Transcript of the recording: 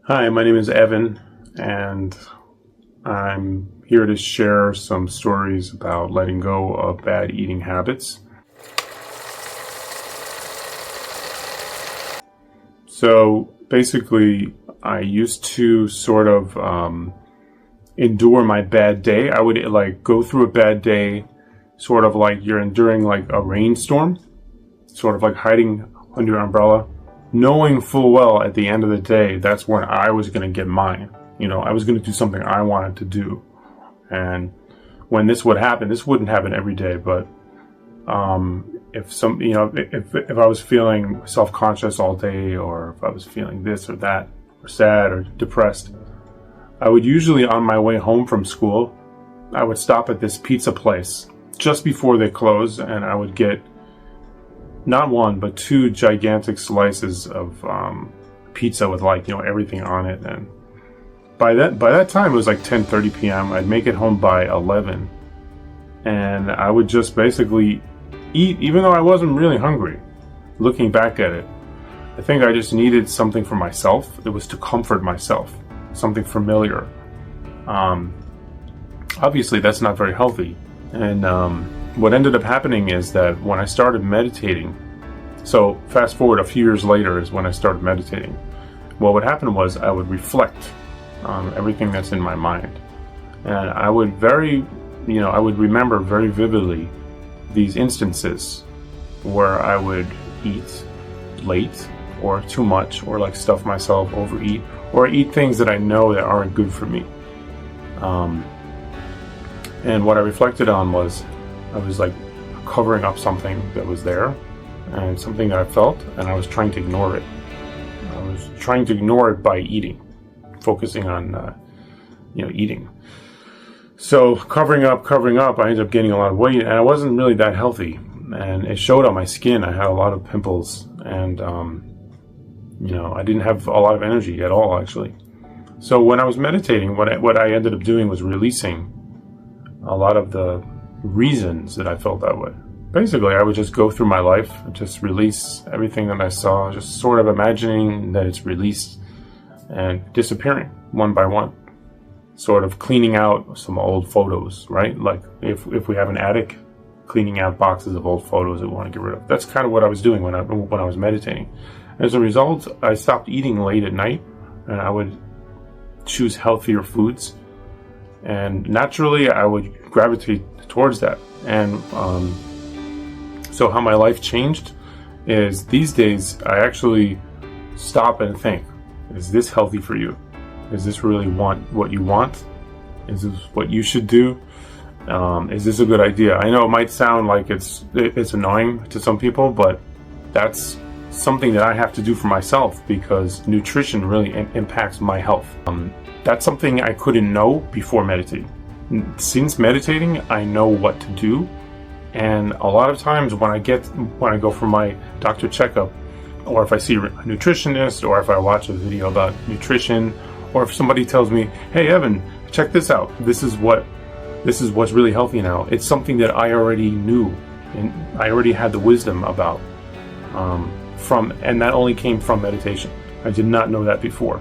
Hi, my name is Evan, and I'm here to share some stories about letting go of bad eating habits. So basically, I used to sort of endure my bad day. I would like go through a bad day, sort of like you're enduring like a rainstorm, sort of like hiding under your umbrella, knowing full well at the end of the day that's when I was going to get mine. I was going to do something I wanted to do. And when this would happen, this wouldn't happen every day, but if I was feeling self-conscious all day, or if I was feeling this or that, or sad or depressed, I would usually, on my way home from school, I would stop at this pizza place just before they close, and I would get not one, but two gigantic slices of pizza with everything on it. And by that time, it was like 10:30 p.m. I'd make it home by 11, and I would just basically eat, even though I wasn't really hungry. Looking back at it, I think I just needed something for myself. It was to comfort myself, something familiar. Obviously, that's not very healthy. And what ended up happening is that when I started meditating, so fast forward a few years later is when I started meditating. What would happen was I would reflect on everything that's in my mind. And I would I would remember very vividly these instances where I would eat late or too much, or like stuff myself, overeat, or eat things that I know that aren't good for me. And what I reflected on was I was like covering up something that was there, and something that I felt, and I was trying to ignore it. I was trying to ignore it by eating, focusing on eating. So covering up, I ended up gaining a lot of weight, and I wasn't really that healthy, and it showed on my skin. I had a lot of pimples, and I didn't have a lot of energy at all, actually. So when I was meditating, what I ended up doing was releasing a lot of the reasons that I felt that way. Basically, I would just go through my life, just release everything that I saw, just sort of imagining that it's released and disappearing one by one, sort of cleaning out some old photos, right? Like if we have an attic, cleaning out boxes of old photos that we want to get rid of. That's kind of what I was doing when I was meditating. As a result, I stopped eating late at night, and I would choose healthier foods. And naturally, I would gravitate towards that. And so how my life changed is these days, I actually stop and think, is this healthy for you? Is this really what you want? Is this what you should do? Is this a good idea? I know it might sound like it's annoying to some people, but that's something that I have to do for myself, because nutrition really impacts my health. That's something I couldn't know before meditating. Since meditating, I know what to do. And a lot of times when I go for my doctor checkup, or if I see a nutritionist, or if I watch a video about nutrition, or if somebody tells me, "Hey Evan, check this out. This is what's really healthy now." It's something that I already knew, and I already had the wisdom about, and that only came from meditation. I did not know that before.